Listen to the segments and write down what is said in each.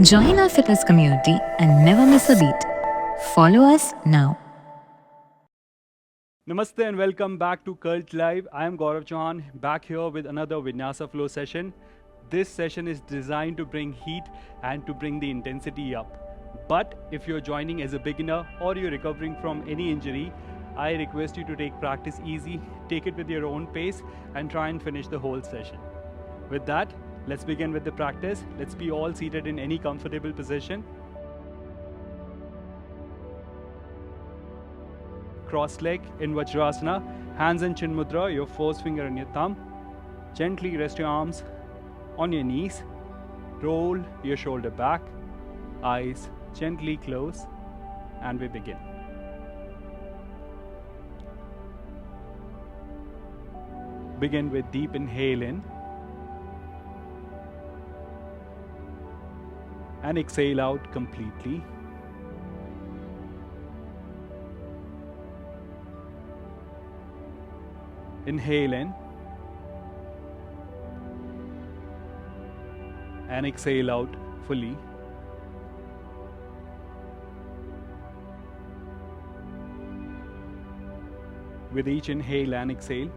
Join our fitness community and never miss a beat. Follow us now. Namaste and welcome back to Cult Live. I am Gaurav Chauhan, back here with another Vinyasa flow session. This session is designed to bring heat and to bring the intensity up. But if you're joining as a beginner or you're recovering from any injury, I request you to take practice easy, take it with your own pace, and try and finish the whole session. With that, let's begin with the practice. Let's be all seated in any comfortable position. Cross leg in Vajrasana, hands in Chin Mudra, your first finger and your thumb. Gently rest your arms on your knees. Roll your shoulder back. Eyes gently close, and we begin. Begin with deep inhale in and exhale out completely. Inhale in and exhale out fully. With each inhale and exhale,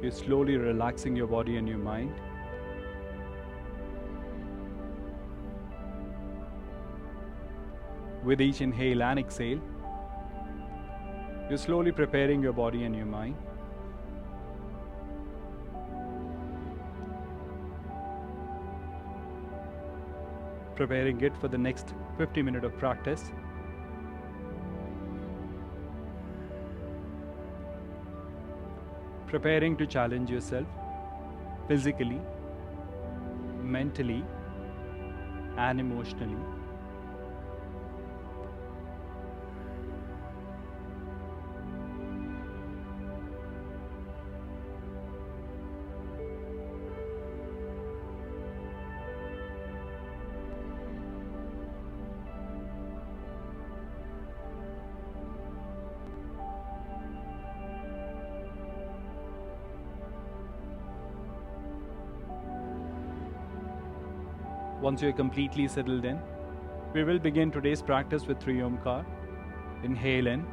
you're slowly relaxing your body and your mind. With each inhale and exhale, you're slowly preparing your body and your mind. Preparing it for the next 50 minutes of practice. Preparing to challenge yourself physically, mentally, and emotionally. Once you're completely settled in, we will begin today's practice with 3 Omkar. Inhale in.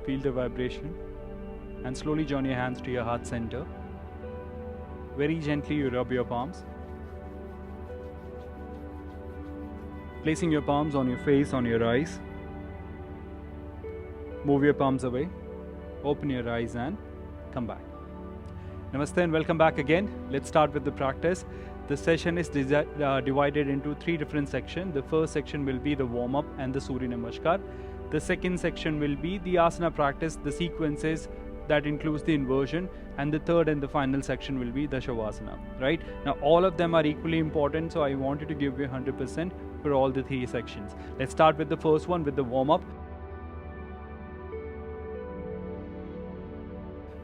Feel the vibration and slowly join your hands to your heart center. Very gently you rub your palms. Placing your palms on your face, on your eyes. Move your palms away. Open your eyes and come back. Namaste and welcome back again. Let's start with the practice. The session is divided into 3 different sections. The first section will be the warm-up and the Surya namaskar. The second section will be the asana practice, the sequences that includes the inversion, and the third and the final section will be the Savasana. Right? Now all of them are equally important, so I wanted to give you 100% for all the 3 sections. Let's start with the first one with the warm-up.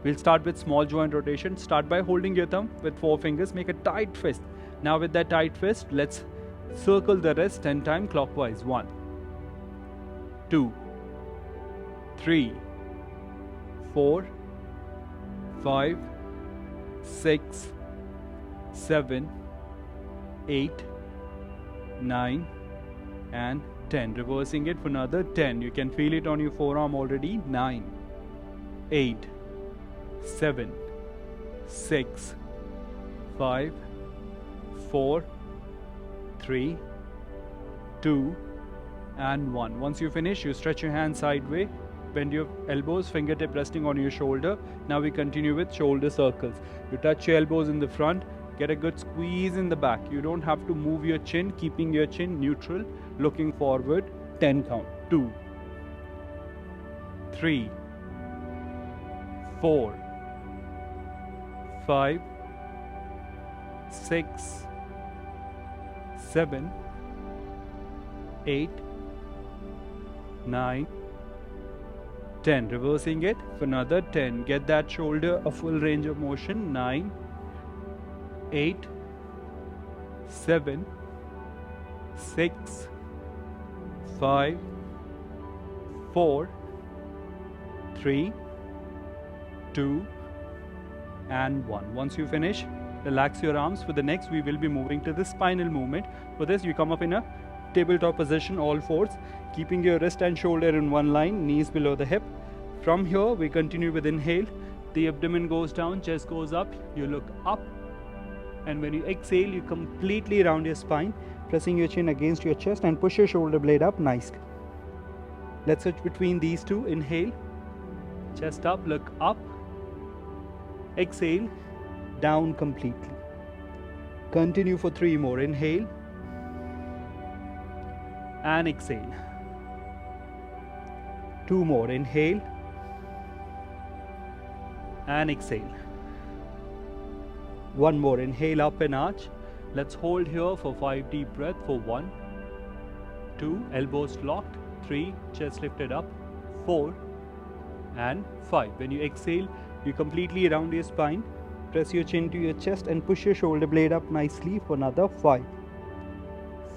We'll start with small joint rotation. Start by holding your thumb with 4 fingers. Make a tight fist. Now with that tight fist, let's circle the wrist 10 times clockwise. 1, 2, 3, 4, 5, 6, 7, 8, 9, and 10. Reversing it for another 10. You can feel it on your forearm already. 9, 8, 7, 6, 5, 4, 3, 2, and 1. Once you finish, you stretch your hands sideways, bend your elbows, fingertip resting on your shoulder. Now we continue with shoulder circles. You touch your elbows in the front, get a good squeeze in the back. You don't have to move your chin, keeping your chin neutral, looking forward. 10 count. 2, 3, 4, 5, 6, 7, 8, 9, 10. Reversing it for another 10. Get that shoulder a full range of motion. 9, 8, 7, 6, 5, 4, 3, 2, and 1. Once you finish, relax your arms. For the next, we will be moving to the spinal movement. For this, you come up in a tabletop position, all fours, keeping your wrist and shoulder in one line, knees below the hip. From here, we continue with inhale. The abdomen goes down, chest goes up, you look up. And when you exhale, you completely round your spine, pressing your chin against your chest and push your shoulder blade up. Nice. Let's switch between these two. Inhale, chest up, look up. Exhale, down completely. Continue for 3 more. Inhale and exhale. 2 more. Inhale and exhale. 1 more. Inhale up and arch. Let's hold here for 5 deep breaths for 1, 2, elbows locked, 3, chest lifted up, 4 and 5. When you exhale, you completely round your spine, press your chin to your chest and push your shoulder blade up nicely for another 5,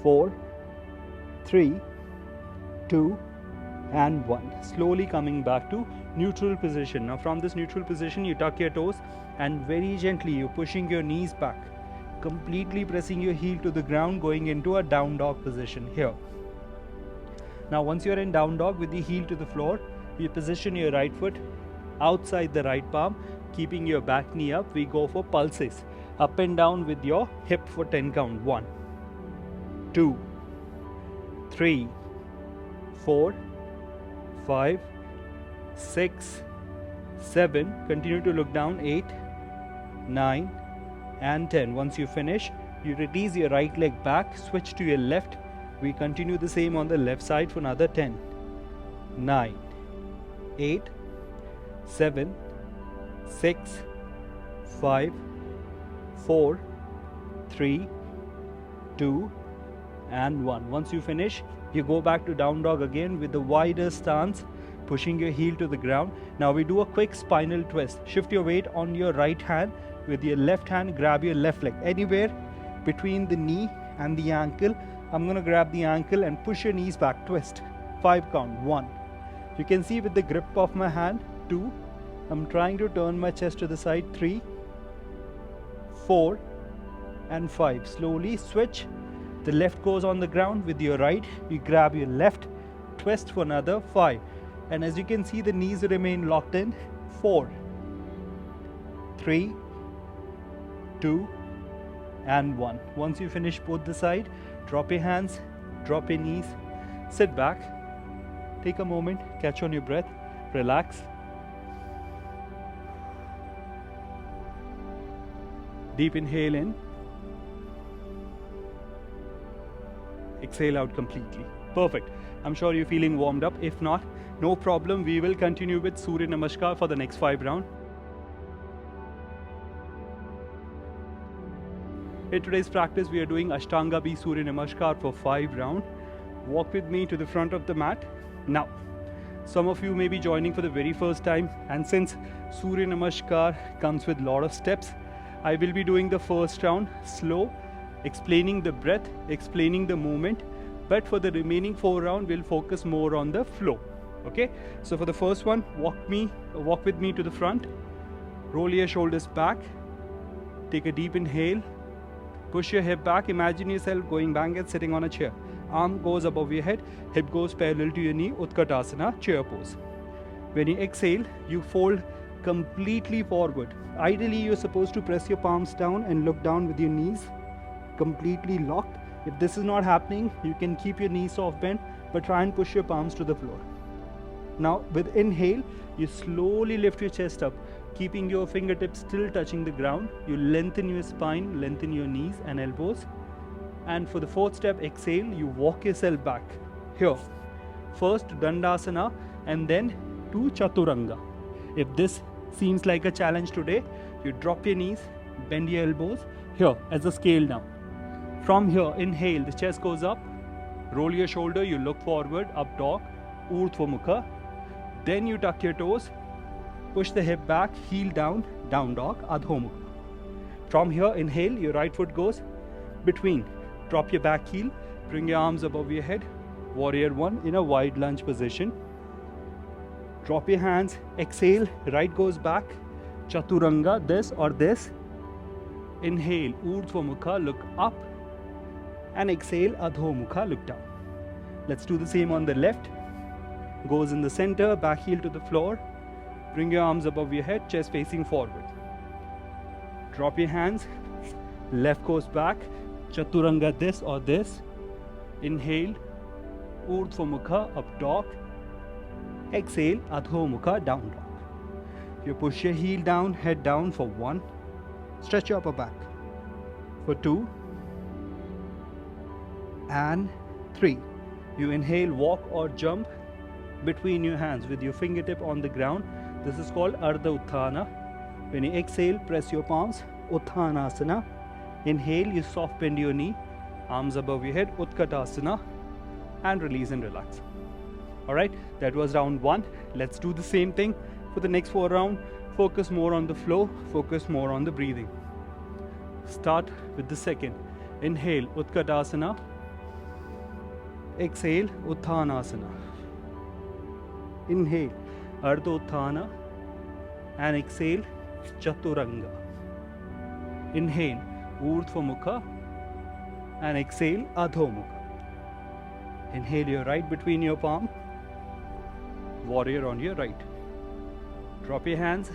4, 3, 2 and 1. Slowly coming back to neutral position. Now from this neutral position, you tuck your toes and very gently you're pushing your knees back, completely pressing your heel to the ground, going into a down dog position here. Now once you're in down dog with the heel to the floor, you position your right foot outside the right palm, keeping your back knee up. We go for pulses, up and down with your hip for 10 count. 1, 2, 3, 4, 5, 6, 7. Continue to look down. 8, 9 and 10. Once you finish, you release your right leg back, switch to your left. We continue the same on the left side for another 10, 9, 8, 7, 6, 5, 4, 3, 2 and 1. Once you finish, you go back to down dog again with the wider stance, pushing your heel to the ground. Now we do a quick spinal twist. Shift your weight on your right hand. With your left hand, grab your left leg anywhere between the knee and the ankle. I'm going to grab the ankle and push your knees back. Twist. 5 count. 1. You can see with the grip of my hand. 2. I'm trying to turn my chest to the side. 3, 4 and 5. Slowly switch. The left goes on the ground. With your right, you grab your left, twist for another 5. And as you can see, the knees remain locked in. 4, 3, 2 and 1. Once you finish both the side, drop your hands, drop your knees, sit back, take a moment, catch on your breath, relax. Deep inhale in, exhale out completely. Perfect. I'm sure you're feeling warmed up. If not, no problem. We will continue with Surya Namaskar for the next 5 rounds. In today's practice, we are doing Ashtanga B Surya Namaskar for 5 rounds. Walk with me to the front of the mat. Now, some of you may be joining for the very first time, and since Surya Namaskar comes with a lot of steps, I will be doing the first round slow, explaining the breath, explaining the movement, but for the remaining 4 rounds, we'll focus more on the flow. Okay? So for the first one, walk with me to the front. Roll your shoulders back. Take a deep inhale. Push your hip back. Imagine yourself going back and sitting on a chair. Arm goes above your head. Hip goes parallel to your knee. Utkatasana, chair pose. When you exhale, you fold completely forward. Ideally, you're supposed to press your palms down and look down with your knees completely locked. If this is not happening, you can keep your knees soft bent, but try and push your palms to the floor. Now, with inhale, you slowly lift your chest up, keeping your fingertips still touching the ground. You lengthen your spine, lengthen your knees and elbows. And for the 4th step, exhale, you walk yourself back. Here, first Dandasana, and then to Chaturanga. If this seems like a challenge today, you drop your knees, bend your elbows here as a scale down. From here, inhale, the chest goes up, roll your shoulder, you look forward, up dog, Urdhva Mukha. Then you tuck your toes, push the hip back, heel down, down dog, Adho Mukha. From here, inhale, your right foot goes between. Drop your back heel, bring your arms above your head, warrior one in a wide lunge position. Drop your hands, exhale, right goes back, Chaturanga, this or this. Inhale, Urdhva Mukha, look up. And exhale, Adho Mukha, look down. Let's do the same on the left. Goes in the center, back heel to the floor. Bring your arms above your head, chest facing forward. Drop your hands, left goes back, Chaturanga, this or this. Inhale, Urdhva Mukha, up dog. Exhale, Adho Mukha, down dog. You push your heel down, head down for 1. Stretch your upper back. For 2. And 3. You inhale, walk or jump between your hands with your fingertip on the ground. This is called Ardha Utthana. When you exhale, press your palms, Uttanasana. Inhale, you soft bend your knee, arms above your head, Utkatasana, and release and relax. Alright, that was round 1. Let's do the same thing for the next 4 rounds. Focus more on the flow, focus more on the breathing. Start with the second. Inhale, Utkatasana. Exhale, Uttanasana. Inhale, Ardha Utthana. And exhale, Chaturanga. Inhale, Urdhva Mukha. And exhale, Adho Mukha. Inhale your right between your palm. Warrior on your right. Drop your hands.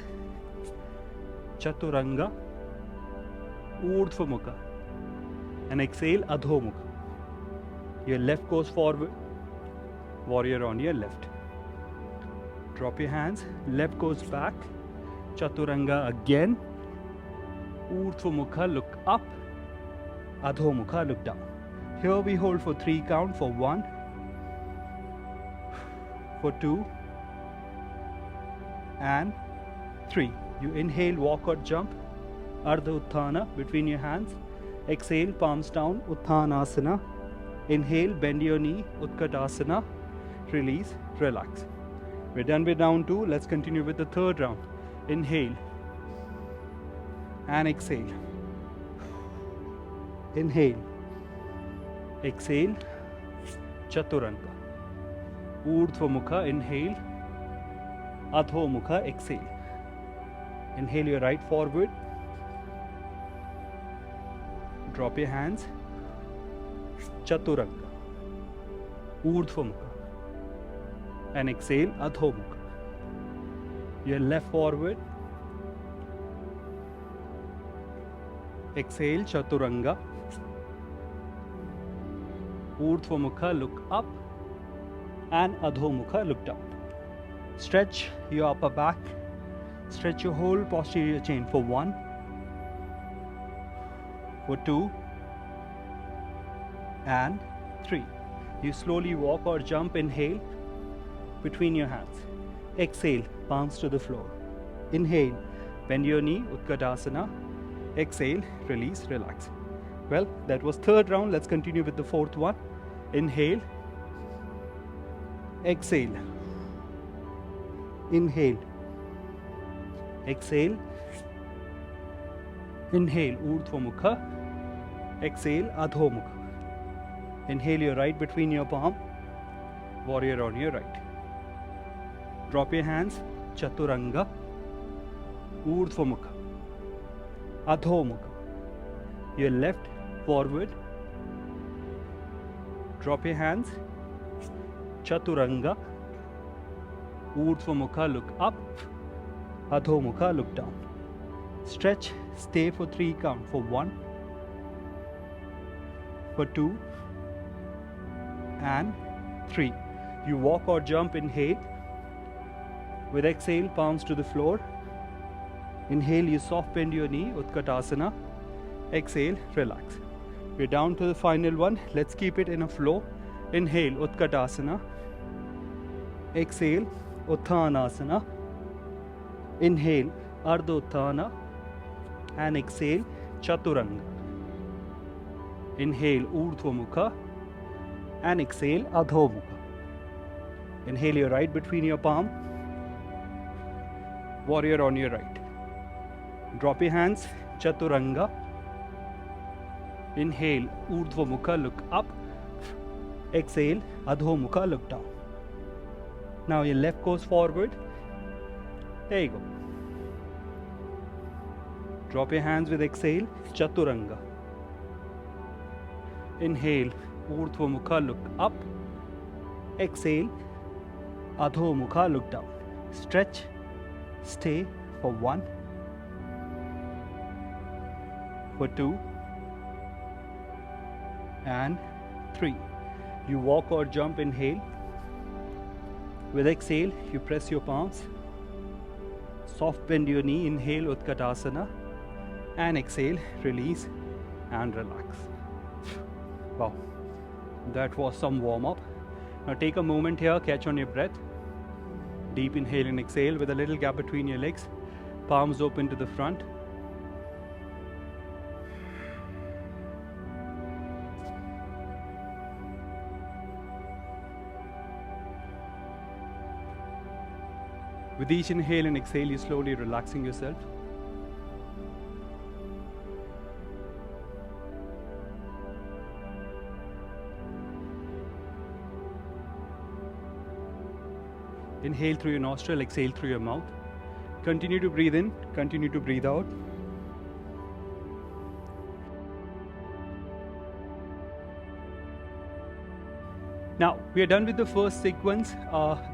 Chaturanga. Urdhva Mukha. And exhale, Adho Mukha. Your left goes forward. Warrior on your left. Drop your hands. Left goes back. Chaturanga again. Urdhva Mukha, look up. Adho Mukha, look down. Here we hold for 3 count. For 1. For 2. And 3. You inhale, walk or jump. Ardha Utthana between your hands. Exhale, palms down, Uttanasana. Inhale, bend your knee, Utkatasana. Release, relax. We're done with round 2. Let's continue with the third round. Inhale. And exhale. Inhale. Exhale. Chaturanga. Urdhva Mukha, inhale. Adho Mukha, exhale. Inhale your right forward. Drop your hands. Chaturanga. Urdhva Mukha. And exhale, Adho Mukha. Your left forward. Exhale, Chaturanga. Urdhva Mukha, look up. And Adho Mukha, look down. Stretch your upper back. Stretch your whole posterior chain for 1. For 2. And 3. You slowly walk or jump. Inhale between your hands. Exhale, palms to the floor. Inhale, bend your knee, Utkatasana. Exhale, release, relax. Well, that was third round. Let's continue with the fourth one. Inhale. Exhale. Inhale. Exhale. Inhale, Urdhva Mukha. Exhale, Adho Mukha. Inhale your right between your palm. Warrior on your right. Drop your hands. Chaturanga. Urdhva Mukha. Adho Mukha. Your left forward. Drop your hands. Chaturanga. Urdhva Mukha, look up. Adho Mukha, look down. Stretch, stay for 3 count. For 1. For 2. And 3. You walk or jump. Inhale. With exhale, palms to the floor. Inhale, you soft bend your knee, Utkatasana. Exhale, relax. We're down to the final one. Let's keep it in a flow. Inhale, Utkatasana. Exhale, Uttanasana. Inhale, Ardha Uttana. And exhale, Chaturanga. Inhale, Urdhva Mukha. And exhale, Adho Mukha. Inhale your right between your palm. Warrior on your right. Drop your hands, Chaturanga. Inhale, Urdhva Mukha, look up. Exhale, Adho Mukha, look down. Now your left goes forward. There you go. Drop your hands with exhale, Chaturanga. Inhale, Urdhva Mukha, look up. Exhale, Adho Mukha, look down. Stretch, stay for 1, for 2, and 3. You walk or jump, inhale. With exhale, you press your palms. Soft bend your knee, inhale, Utkatasana. And exhale, release and relax. Wow, that was some warm up. Now take a moment here, catch on your breath. Deep inhale and exhale with a little gap between your legs. Palms open to the front. With each inhale and exhale, you're slowly relaxing yourself. Inhale through your nostril, exhale through your mouth. Continue to breathe in, continue to breathe out. Now, we are done with the first sequence,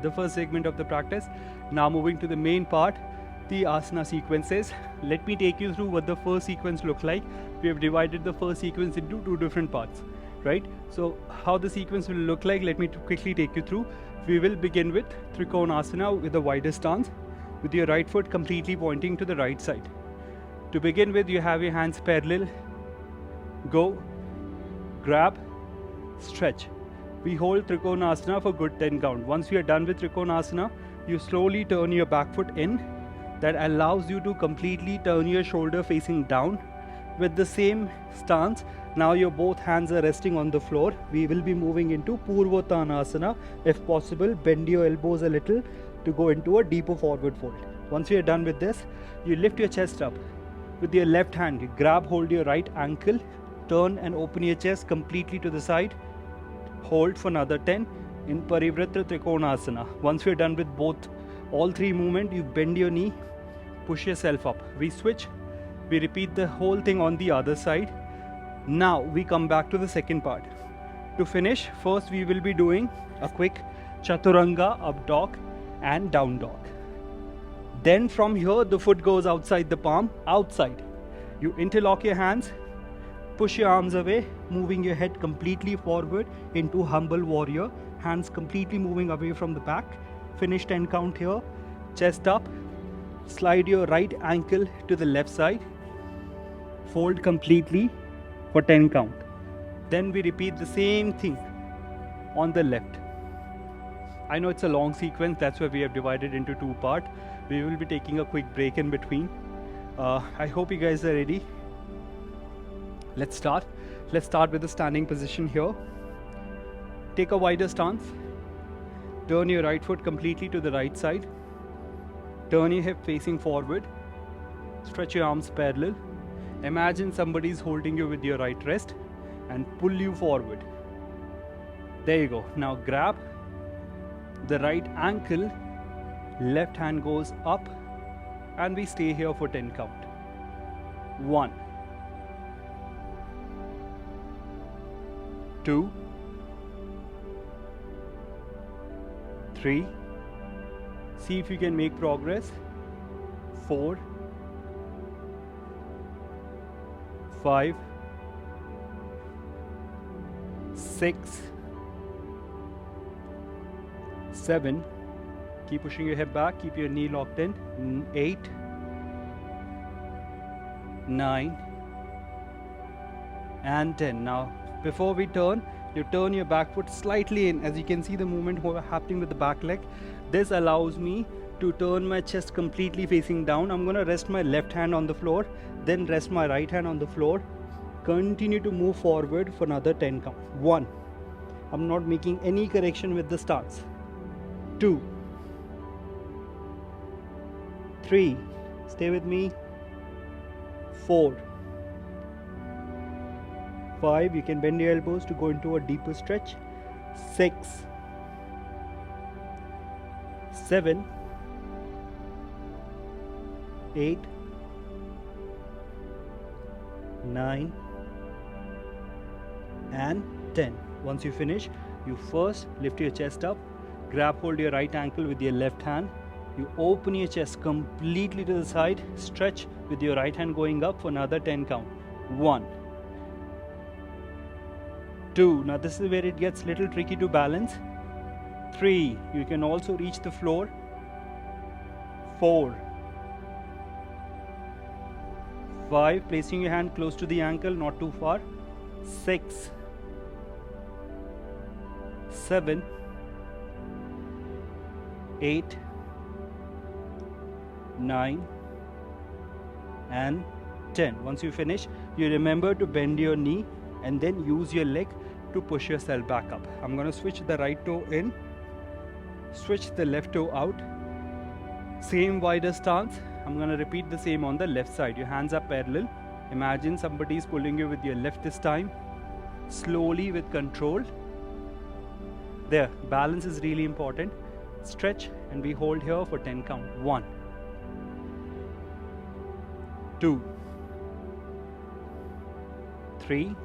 the first segment of the practice. Now moving to the main part, the asana sequences. Let me take you through what the first sequence looked like. We have divided the first sequence into 2 different parts, right? So how the sequence will look like, let me quickly take you through. We will begin with Trikonasana with a wider stance, with your right foot completely pointing to the right side. To begin with, you have your hands parallel. Go, grab, stretch. We hold Trikonasana for good 10 count. Once you are done with Trikonasana, you slowly turn your back foot in. That allows you to completely turn your shoulder facing down. With the same stance, now your both hands are resting on the floor. We will be moving into Purvottanasana. If possible, bend your elbows a little to go into a deeper forward fold. Once you are done with this, you lift your chest up. With your left hand, you grab hold your right ankle, turn and open your chest completely to the side. Hold for another 10 in Parivrtta Trikonasana. Once you're done with all 3 movements, you bend your knee, push yourself up. We switch, we repeat the whole thing on the other side. Now we come back to the second part. To finish, first we will be doing a quick Chaturanga, up dog and down dog. Then from here, the foot goes outside the palm, outside. You interlock your hands, push your arms away, moving your head completely forward into humble warrior. Hands completely moving away from the back. Finish 10 count here. Chest up. Slide your right ankle to the left side. Fold completely for 10 count. Then we repeat the same thing on the left. I know it's a long sequence, that's why we have divided into 2 parts. We will be taking a quick break in between. I hope you guys are ready. Let's start. Let's start with the standing position here. Take a wider stance. Turn your right foot completely to the right side. Turn your hip facing forward. Stretch your arms parallel. Imagine somebody is holding you with your right wrist and pull you forward. There you go. Now grab the right ankle. Left hand goes up and we stay here for 10 count. 1, 2, 3. See if you can make progress. 4, 5, 6, 7. Keep pushing your hip back, keep your knee locked in. 8, 9, and 10. Now, before we turn, You turn your back foot slightly in. As you can see the movement happening with the back leg. This allows me to turn my chest completely facing down. I'm going to rest my left hand on the floor, then rest my right hand on the floor. Continue to move forward for another 10 count. 1. I'm not making any correction with the stance. 2. 3. Stay with me. 4. 5. You can bend your elbows to go into a deeper stretch. 6. 7. 8. 9. And 10. Once you finish, you first lift your chest up, grab hold your right ankle with your left hand. You open your chest completely to the side, stretch with your right hand going up for another 10 count. 1. 2. Now this is where it gets little tricky to balance. 3. You can also reach the floor. 4. 5. Placing your hand close to the ankle, not too far. 6. 7. 8. 9 and 10. Once you finish, you remember to bend your knee and then use your leg to push yourself back up. I'm going to switch the right toe in, switch the left toe out. Same wider stance. I'm going to repeat the same on the left side. Your hands are parallel. Imagine somebody is pulling you with your left this time. Slowly with control. There, balance is really important. Stretch and we hold here for 10 count. 1. 2. 3.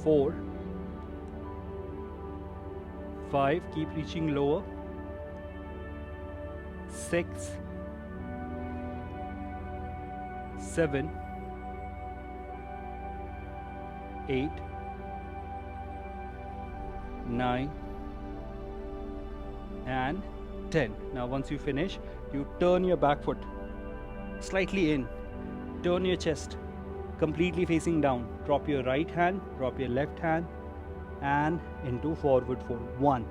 4. 5. Keep reaching lower. 6. 7. 8. 9 and 10. Now once you finish, you turn your back foot slightly in, turn your chest completely facing down, drop your right hand, drop your left hand and into forward fold. 1.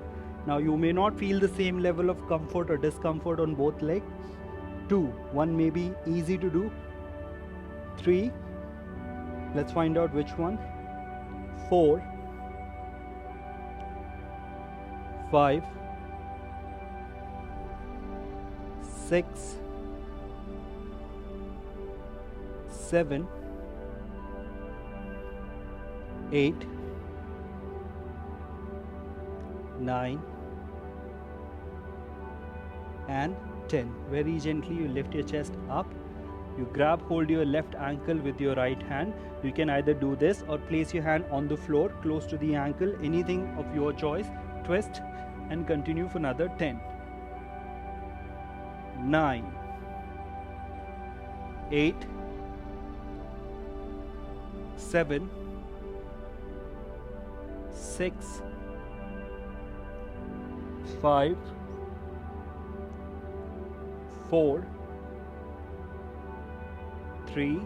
Now you may not feel the same level of comfort or discomfort on both legs. 2. 1 may be easy to do. 3. Let's find out which one. 4. 5. 6. 7. 8. 9 and 10. Very gently you lift your chest up. You grab hold your left ankle with your right hand. You can either do this or place your hand on the floor close to the ankle, anything of your choice. Twist and continue for another 10. 9. 8. 7. 6. 5. 4. 3.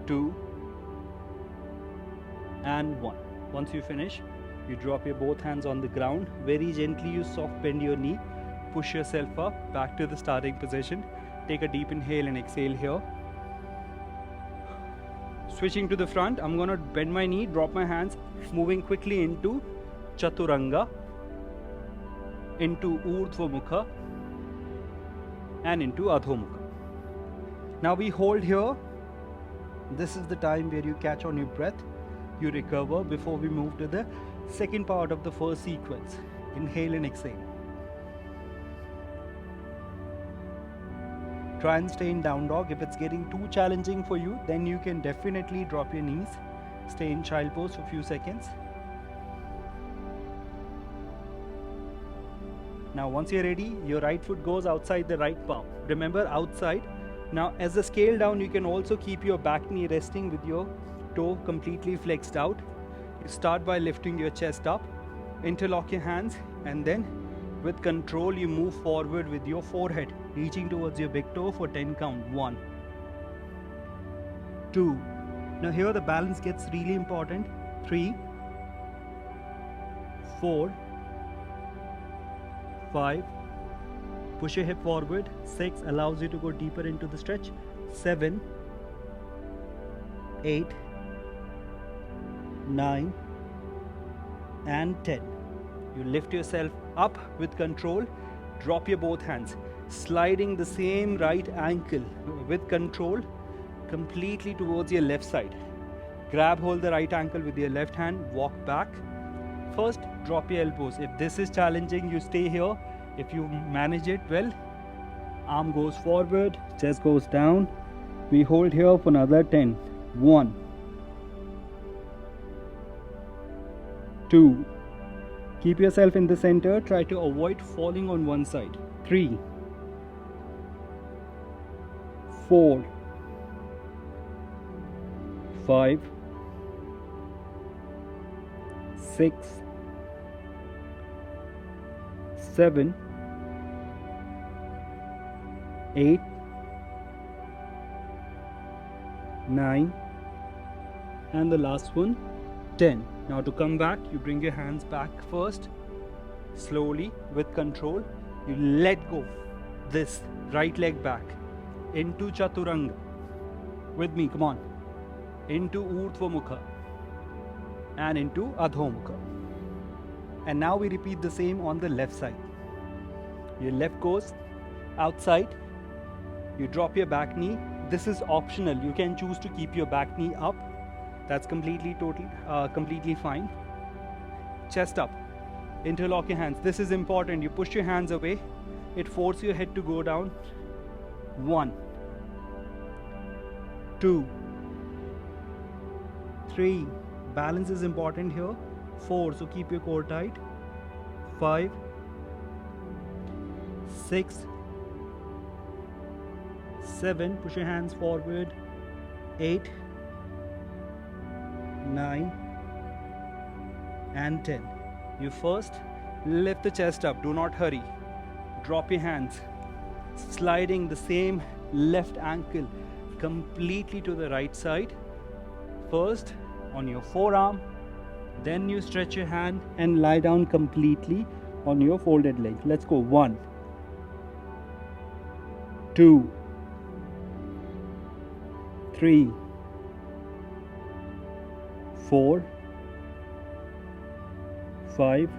2 and 1. Once you finish, you drop your both hands on the ground. Very gently you soft bend your knee, push yourself up back to the starting position. Take a deep inhale and exhale here. Switching to the front, I'm going to bend my knee, drop my hands, moving quickly into Chaturanga, into Urdhva Mukha and into Adho Mukha. Now we hold here. This is the time where you catch on your breath, you recover before we move to the second part of the first sequence. Inhale and exhale. Try and stay in down dog. If it's getting too challenging for you, then you can definitely drop your knees. Stay in child pose for a few seconds. Now once you're ready, your right foot goes outside the right palm. Remember, outside. Now as the scale down, you can also keep your back knee resting with your toe completely flexed out. You start by lifting your chest up, interlock your hands, and then with control you move forward with your forehead, reaching towards your big toe for 10 count. 1, 2, Now here the balance gets really important. 3, 4, 5. Push your hip forward. 6 allows you to go deeper into the stretch. 7, 8, 9 and 10. You lift yourself up with control. Drop your both hands, sliding the same right ankle with control completely towards your left side. Grab hold the right ankle with your left hand, walk back. First, drop your elbows. If this is challenging, you stay here. If you manage it well, arm goes forward, chest goes down. We hold here for another 10. 1, 2. Keep yourself in the center. Try to avoid falling on one side. 3, 4, 5, 6, 7, 8, 9 and the last one 10. Now to come back, you bring your hands back first, slowly with control. You let go this right leg back into Chaturanga. With me, come on. Into Urdhva Mukha and into Adho Mukha. And now we repeat the same on the left side. Your left goes outside. You drop your back knee. This is optional. You can choose to keep your back knee up. That's completely fine. Chest up. Interlock your hands. This is important. You push your hands away. It forces your head to go down. 1, 2, 3. Balance is important here. 4. So keep your core tight. 5, 6, 7. Push your hands forward. 8, 9 and 10. You first lift the chest up. Do not hurry. Drop your hands, sliding the same left ankle completely to the right side. First on your forearm, then you stretch your hand and lie down completely on your folded leg. Let's go. 1, 2, 3, 4, 5,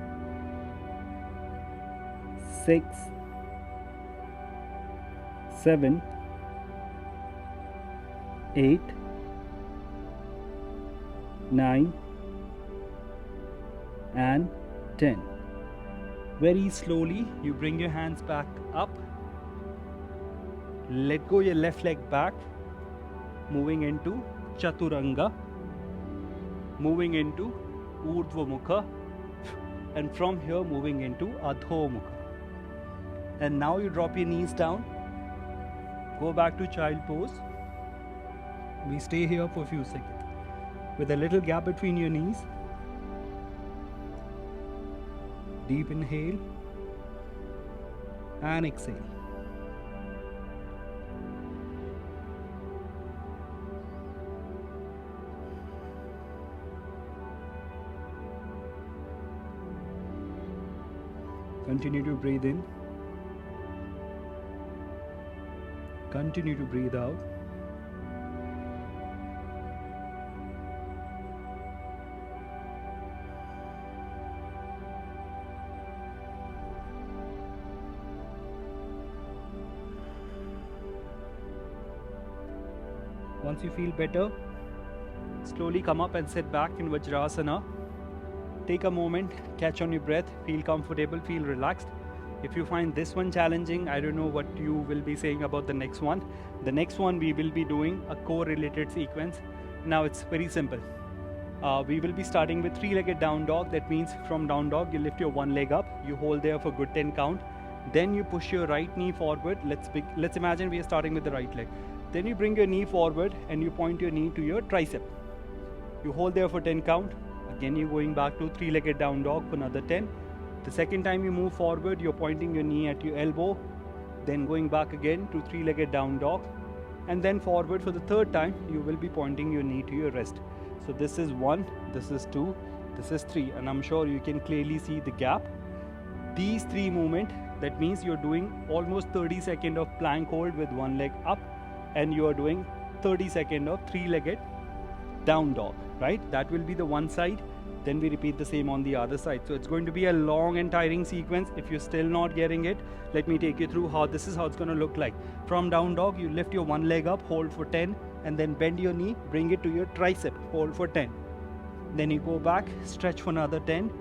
6, 7, 8, 9 and 10. Very slowly you bring your hands back up. Let go your left leg back, moving into Chaturanga, moving into Urdhva Mukha, and from here moving into Adho Mukha. And now you drop your knees down, go back to child pose. We stay here for a few seconds with a little gap between your knees. Deep inhale and exhale. Continue to breathe in. Continue to breathe out. Once you feel better, slowly come up and sit back in Vajrasana. Take a moment, catch on your breath, feel comfortable, feel relaxed. If you find this one challenging, I don't know what you will be saying about the next one. The next one we will be doing a core related sequence. Now it's very simple. We will be starting with 3-legged down dog. That means from down dog, you lift your one leg up, you hold there for good 10 count. Then you push your right knee forward. Let's imagine we are starting with the right leg. Then you bring your knee forward and you point your knee to your tricep. You hold there for 10 count. Again, you're going back to 3-legged down dog for another 10. The second time you move forward, you're pointing your knee at your elbow. Then going back again to 3-legged down dog. and then forward for the third time. You will be pointing your knee to your wrist. So this is 1, this is 2, this is 3, and I'm sure you can clearly see the gap. These 3 movements, that means you're doing almost 30 seconds of plank hold with one leg up, and you are doing 30 seconds of 3-legged down dog, right? That will be the one side. Then we repeat the same on the other side. So it's going to be a long and tiring sequence. If you're still not getting it, let me take you through how this is how it's going to look like. From down dog, you lift your one leg up, hold for 10, and then bend your knee, bring it to your tricep, hold for 10. Then you go back, stretch for another 10,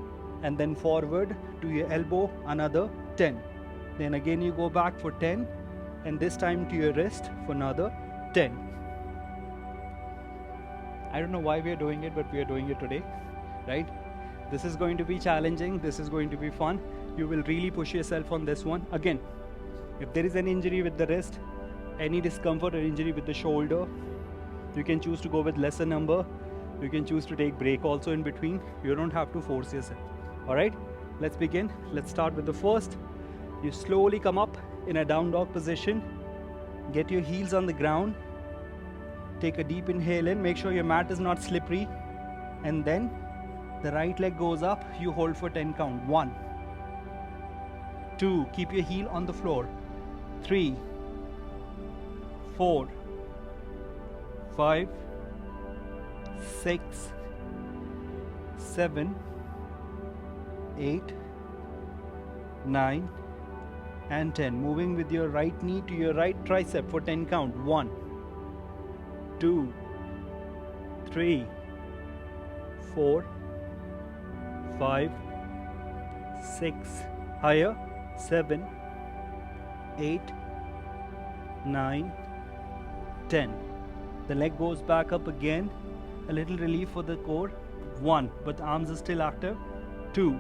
and then forward to your elbow, another 10. Then again you go back for 10, and this time to your wrist for another 10. I don't know why we are doing it, but we are doing it today, right? This is going to be challenging, this is going to be fun. You will really push yourself on this one. Again, if there is an injury with the wrist, any discomfort or injury with the shoulder, you can choose to go with lesser number. You can choose to take break also in between. You don't have to force yourself. Alright, let's begin. Let's start with the first. You slowly come up in a down dog position. Get your heels on the ground. Take a deep inhale in. Make sure your mat is not slippery. And then the right leg goes up. You hold for 10 count. 1, 2, keep your heel on the floor. 3, 4, 5, 6, 7, 8, 9, and 10. Moving with your right knee to your right tricep for 10 count. 1, 2, 3, 4, 5, 6, higher, 7, 8, 9, 10. The leg goes back up again. A little relief for the core. 1, but the arms are still active. 2,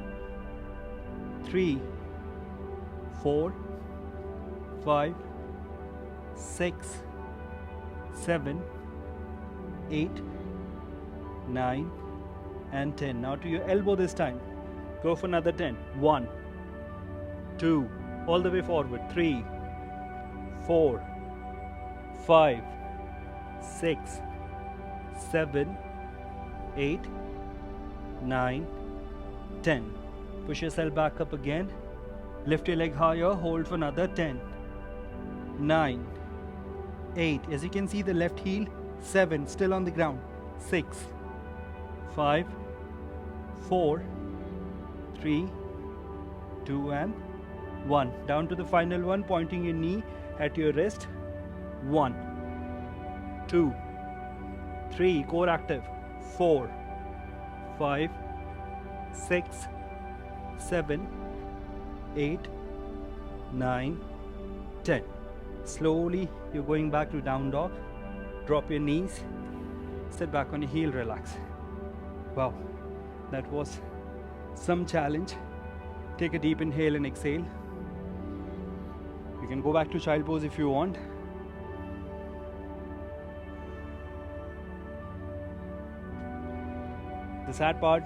3, 4, 5, 6, 7, 8, 9, and 10. Now to your elbow this time. Go for another 10. 1, 2, all the way forward. 3, 4, 5, 6, 7, 8, 9, 10. Push yourself back up again. Lift your leg higher. Hold for another 10. 9, 8. As you can see, the left heel. 7. Still on the ground. 6, 5, 4, 3, 2, and 1. Down to the final one, pointing your knee at your wrist. 1, 2, 3, core active. 4, 5, 6, 7, 8, 9, 10. Slowly you're going back to down dog. Drop your knees, sit back on your heel, relax. Wow, that was some challenge. Take a deep inhale and exhale. You can go back to child pose if you want. The sad part,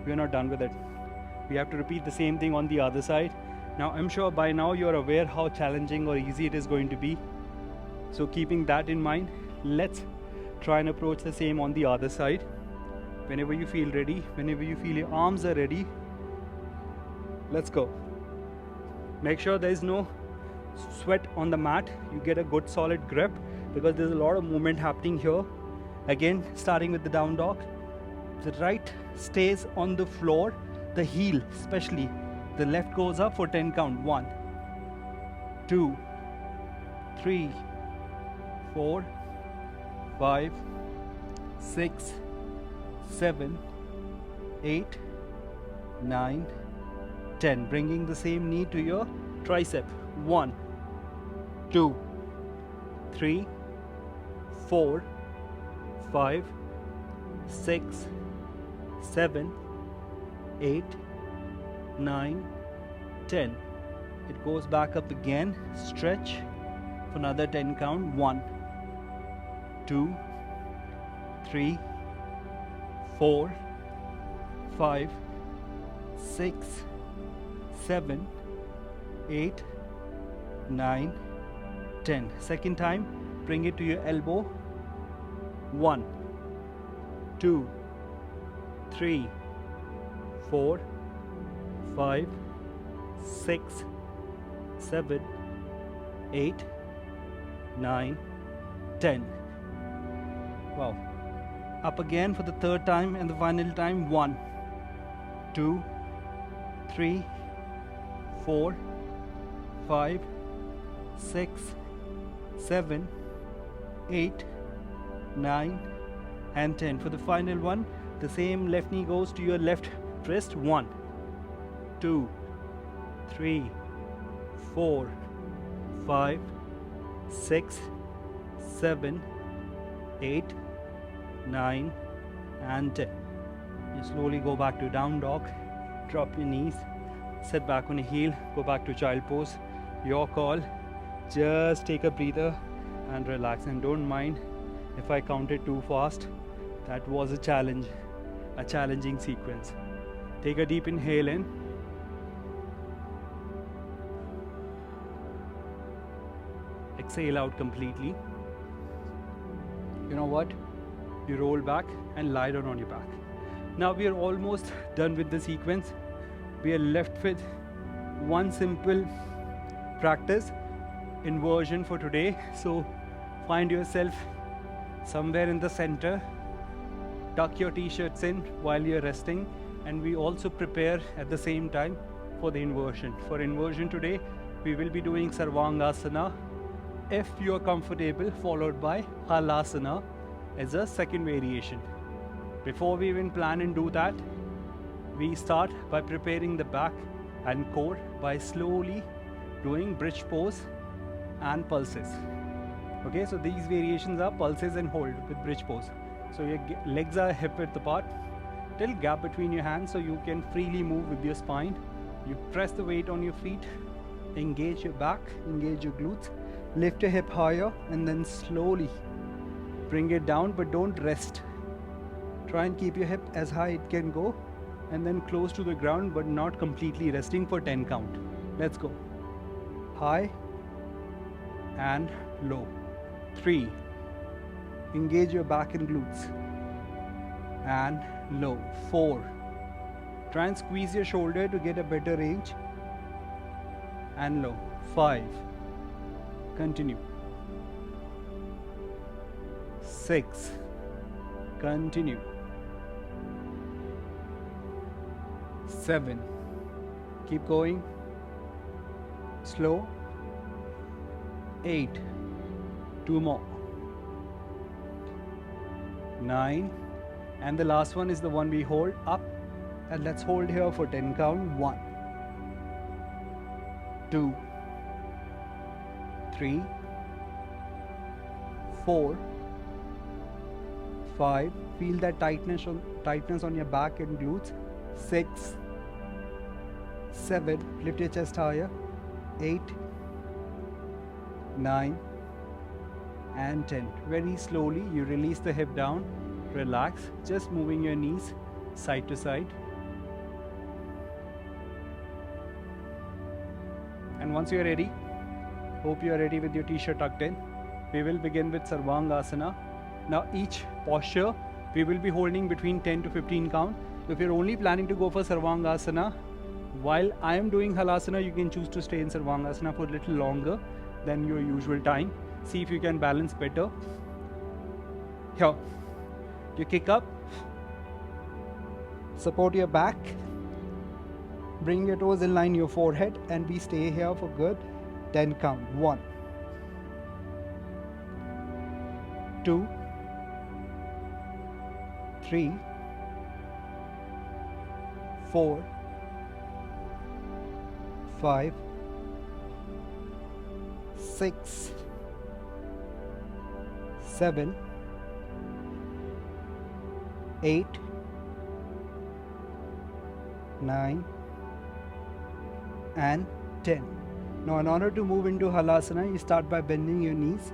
we are not done with it. We have to repeat the same thing on the other side. Now I'm sure by now you're aware how challenging or easy it is going to be. So keeping that in mind, let's try and approach the same on the other side. Whenever you feel ready, whenever you feel your arms are ready, let's go. Make sure there is no sweat on the mat. You get a good solid grip because there's a lot of movement happening here. Again, starting with the down dog. The right stays on the floor, the heel especially. The left goes up for 10 count. 1, 2, 3, 4, 5, 6, 7, 8, 9, 10. Bringing the same knee to your tricep. 1, 2, 3, 4, 5, 6, 7, 8, 9, 10. It goes back up again. Stretch for another 10 count. 1, 2, 3, 4, 5, 6, 7, 8, 9, 10. Second time, Bring it to your elbow. 1, 2, 3, 4, 5, 6, 7, 8, 9, 10. Wow. Up again for the third time and the final time. 1, 2, 3, 4, 5, 6, 7, 8, 9 and 10. For the final one, the same left knee goes to your left wrist. 1, 2, 3, 4, 5, 6, 7, 8, 9 and 10. You slowly go back to down dog. Drop your knees, sit back on your heel, go back to child pose. Your call. Just take a breather and relax, and don't mind if I counted too fast. That was a challenge, a challenging sequence. Take a deep inhale in. Exhale out completely. You know what? You roll back and lie down on your back. Now we are almost done with the sequence. We are left with one simple practice, inversion for today. So find yourself somewhere in the center. Tuck your t-shirts in while you're resting, and we also prepare at the same time for the inversion. For inversion today, we will be doing Sarvangasana, if you are comfortable, followed by Halasana as a second variation. Before we even plan and do that, we start by preparing the back and core by slowly doing bridge pose and pulses. Okay, so these variations are pulses and hold with bridge pose. So your legs are hip width apart, till gap between your hands, so you can freely move with your spine. You press the weight on your feet, engage your back, engage your glutes, lift your hip higher, and then slowly bring it down, but don't rest. Try and keep your hip as high it can go, and then close to the ground, but not completely resting for 10 count. Let's go. High and low. 3. Engage your back and glutes. And low. 4. Try and squeeze your shoulder to get a better range. And low. 5. Continue. 6. Continue. 7. Keep going. Slow. 8. 2 more. 9. And the last one is the one we hold up. And let's hold here for 10 count. 1, 2, 3, 4, 5. Feel that tightness on your back and glutes. 6, 7. Lift your chest higher. 8, 9 and 10. Very slowly you release the hip down, relax, just moving your knees side to side. And once you are ready, hope you are ready with your t-shirt tucked in, we will begin with Sarvangasana. Now each posture we will be holding between 10 to 15 count. So if you're only planning to go for Sarvangasana, while I am doing Halasana, you can choose to stay in Sarvangasana for a little longer than your usual time. See if you can balance better. Here, you kick up, support your back, bring your toes in line your forehead, and we stay here for good 10 count. 1, 2, 3, 4, 5, 6, 7, 8, 9 and 10. Now in order to move into Halasana, you start by bending your knees,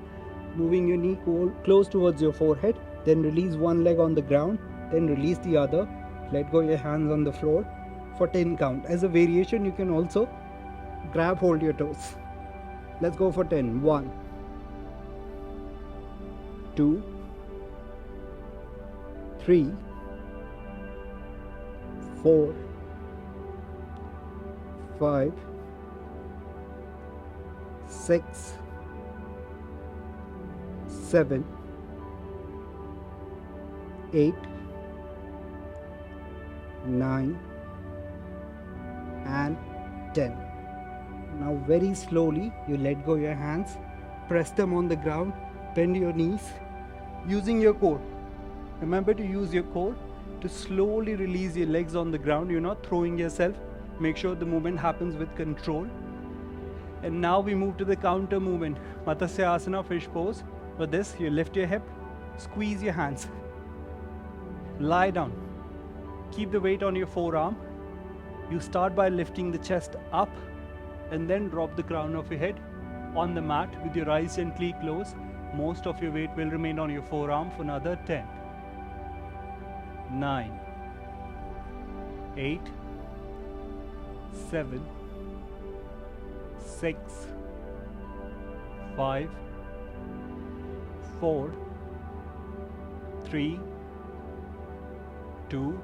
moving your knee close towards your forehead, then release one leg on the ground, then release the other, let go your hands on the floor for 10 count. As a variation, you can also hold your toes. Let's go for 10. 1, 2, 3, 4, 5, 6, 7, 8, 9 and 10. Now very slowly you let go your hands, press them on the ground, bend your knees using your core. Remember to use your core to slowly release your legs on the ground. You're not throwing yourself. Make sure the movement happens with control. And now we move to the counter movement, Matsya Asana, fish pose. For this, you lift your hip, squeeze your hands, lie down, keep the weight on your forearm. You start by lifting the chest up and then drop the crown of your head on the mat with your eyes gently closed. Most of your weight will remain on your forearm for another 10, 9, 8, 7, 6, 5, 4, 3, 2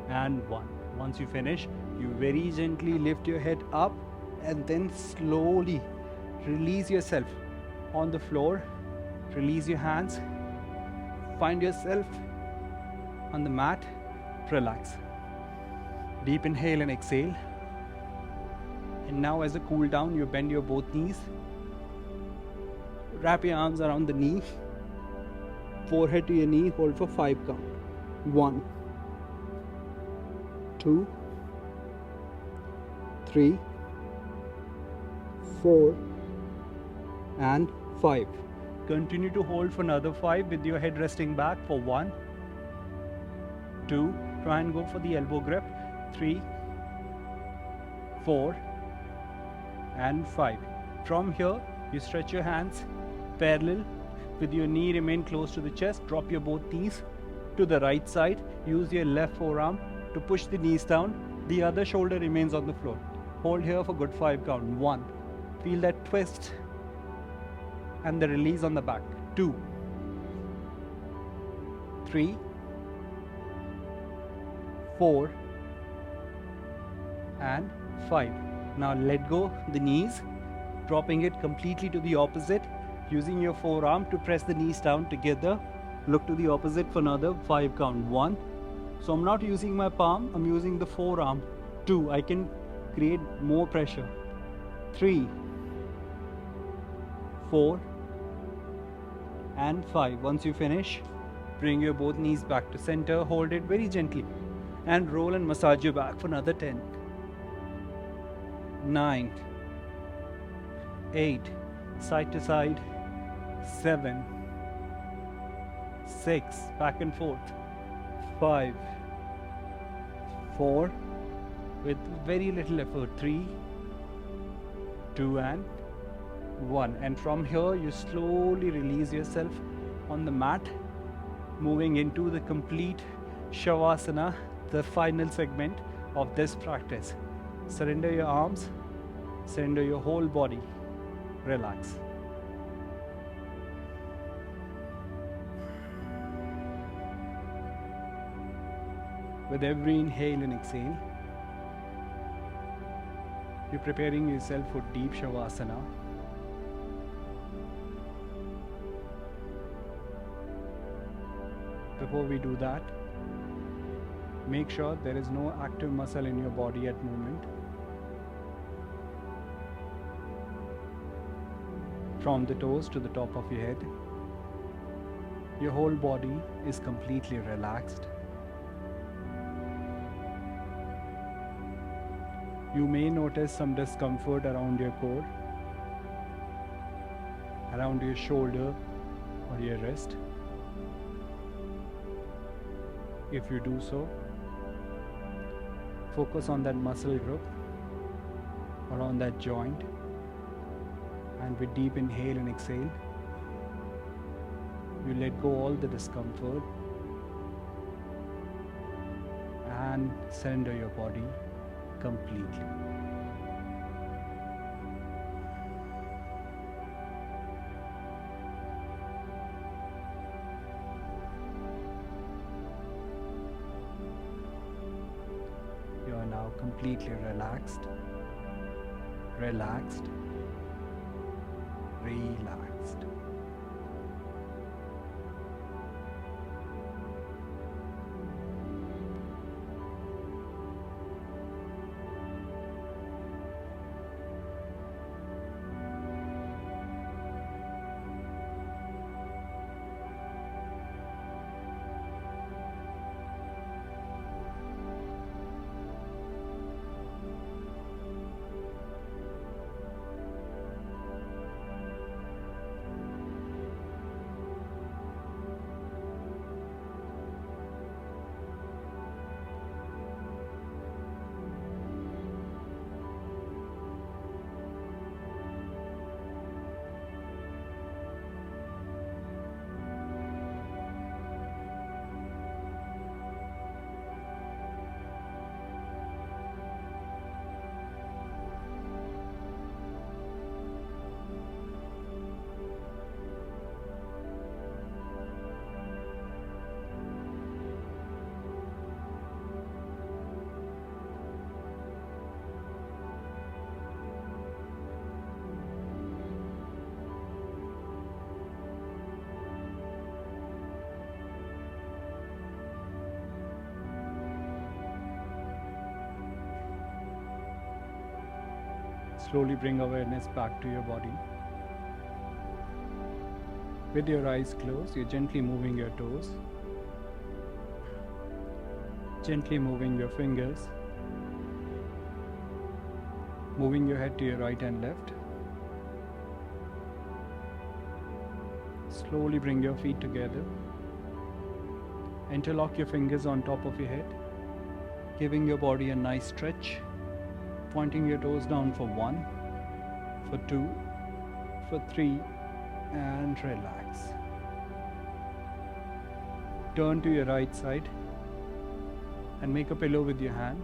and 1. Once you finish, you very gently lift your head up and then slowly release yourself on the floor. Release your hands. Find yourself on the mat. Relax. Deep inhale and exhale. And now as a cool down, you bend your both knees. Wrap your arms around the knee. Forehead to your knee. Hold for 5 count. 1, 2, 3, 4 and 5. Continue to hold for another 5 with your head resting back for 1, 2, try and go for the elbow grip, 3, 4 and 5. From here, you stretch your hands parallel with your knee remain close to the chest. Drop your both knees to the right side. Use your left forearm to push the knees down. The other shoulder remains on the floor. Hold here for good 5 count. 1. Feel that twist and the release on the back. 2, 3, 4 and 5. Now let go the knees, dropping it completely to the opposite, using your forearm to press the knees down together. Look to the opposite for another 5 count. 1. So I'm not using my palm, I'm using the forearm. 2. I can create more pressure. 3, 4 and 5. Once you finish, bring your both knees back to center, hold it very gently and roll and massage your back for another 10, 9, 8, side to side, 7, 6, back and forth, 5, 4, with very little effort, 3, 2 and 1. And from here you slowly release yourself on the mat, moving into the complete Savasana, the final segment of this practice. Surrender your arms, surrender your whole body, relax. With every inhale and exhale, you're preparing yourself for deep Savasana. Before we do that, make sure there is no active muscle in your body at the moment. From the toes to the top of your head, your whole body is completely relaxed. You may notice some discomfort around your core, around your shoulder or your wrist. If you do so, focus on that muscle group or on that joint, and with deep inhale and exhale, you let go all the discomfort and surrender your body completely. completely relaxed, relaxed, relaxed. Slowly bring awareness back to your body. With your eyes closed, you're gently moving your toes, gently moving your fingers, moving your head to your right and left. Slowly bring your feet together. Interlock your fingers on top of your head, giving your body a nice stretch. Pointing your toes down for 1, for 2, for 3, and relax. Turn to your right side and make a pillow with your hand.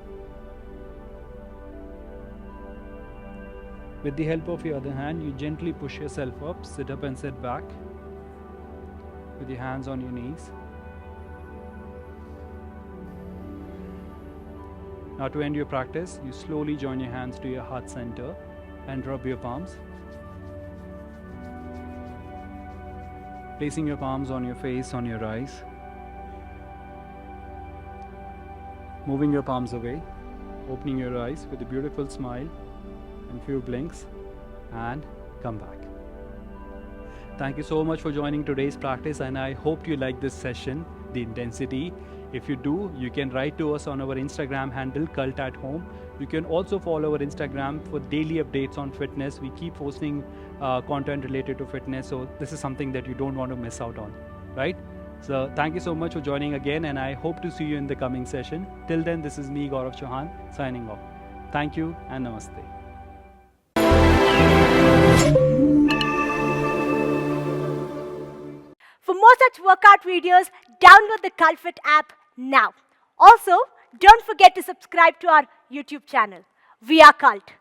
With the help of your other hand, you gently push yourself up, sit up and sit back with your hands on your knees. Now to end your practice, you slowly join your hands to your heart center and rub your palms. Placing your palms on your face, on your eyes. Moving your palms away, opening your eyes with a beautiful smile and few blinks, and come back. Thank you so much for joining today's practice, and I hope you like this session, the intensity. If you do, you can write to us on our Instagram handle, Cult at Home. You can also follow our Instagram for daily updates on fitness. We keep posting content related to fitness, so this is something that you don't want to miss out on, right? So thank you so much for joining again, and I hope to see you in the coming session. Till then, this is me, Gaurav Chauhan, signing off. Thank you and namaste. For more such workout videos, download the CultFit app now. Also, don't forget to subscribe to our YouTube channel. We are Cult.